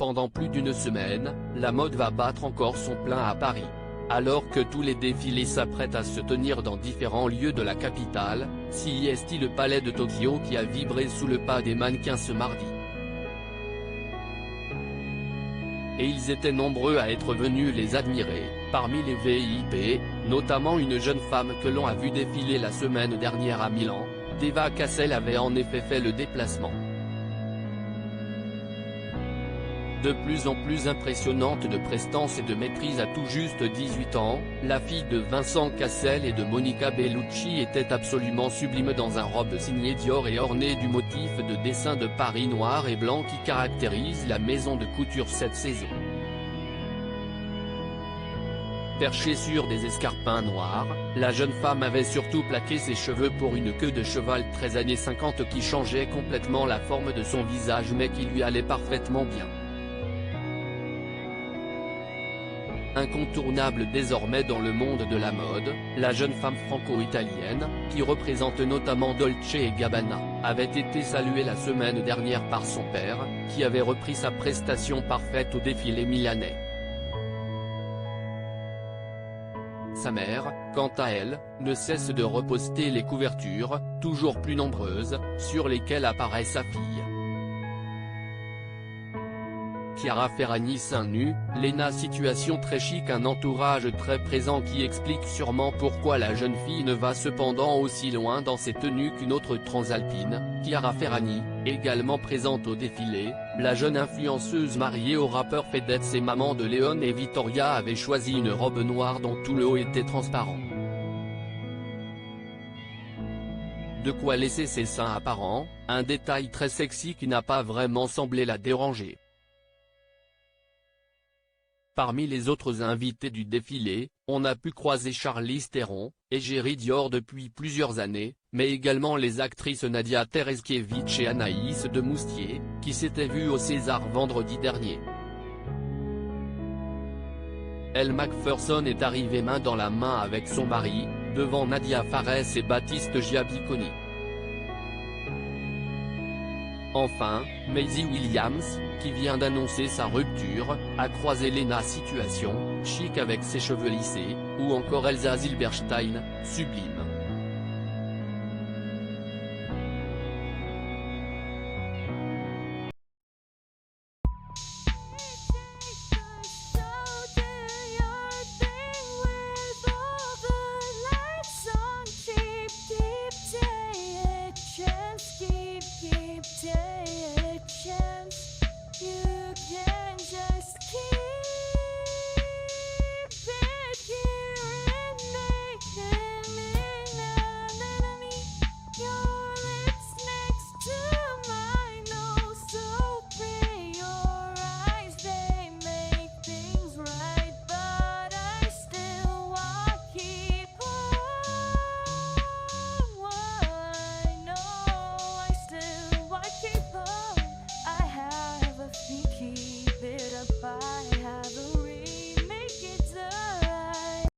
pendant plus d'une semaine, la mode va battre encore son plein à Paris. Alors que tous les défilés s'apprêtent à se tenir dans différents lieux de la capitale, si est-il le palais de Tokyo qui a vibré sous le pas des mannequins ce mardi. Et ils étaient nombreux à être venus les admirer, parmi les VIP, notamment une jeune femme que l'on a vu défiler la semaine dernière à Milan. Deva Cassel avait en effet fait le déplacement. De plus en plus impressionnante de prestance et de maîtrise à tout juste 18 ans, la fille de Vincent Cassel et de Monica Bellucci était absolument sublime dans un robe signée Dior et ornée du motif de dessin de Paris noir et blanc qui caractérise la maison de couture cette saison. Perchée sur des escarpins noirs, la jeune femme avait surtout plaqué ses cheveux pour une queue de cheval très années 50 qui changeait complètement la forme de son visage mais qui lui allait parfaitement bien. Incontournable désormais dans le monde de la mode, la jeune femme franco-italienne, qui représente notamment Dolce & Gabbana, avait été saluée la semaine dernière par son père, qui avait repris sa prestation parfaite au défilé milanais. Sa mère, quant à elle, ne cesse de reposter les couvertures, toujours plus nombreuses, sur lesquelles apparaît sa fille. Chiara Ferragni seins nus, Lena situation très chic, un entourage très présent qui explique sûrement pourquoi la jeune fille ne va cependant aussi loin dans ses tenues qu'une autre transalpine, Chiara Ferragni, également présente au défilé. La jeune influenceuse mariée au rappeur Fedez et maman de Léon et Vittoria avait choisi une robe noire dont tout le haut était transparent. De quoi laisser ses seins apparents, un détail très sexy qui n'a pas vraiment semblé la déranger. Parmi les autres invités du défilé, on a pu croiser Charlize Theron, égérie Dior depuis plusieurs années, mais également les actrices Nadia Tereszkiewicz et Anaïs de Moustier, qui s'étaient vues au César vendredi dernier. Elle Macpherson est arrivée main dans la main avec son mari, devant Nadia Fares et Baptiste Giabiconi. Enfin, Maisie Williams, qui vient d'annoncer sa rupture, a croisé Lena situation, chic avec ses cheveux lissés, ou encore Elsa Zilberstein, sublime.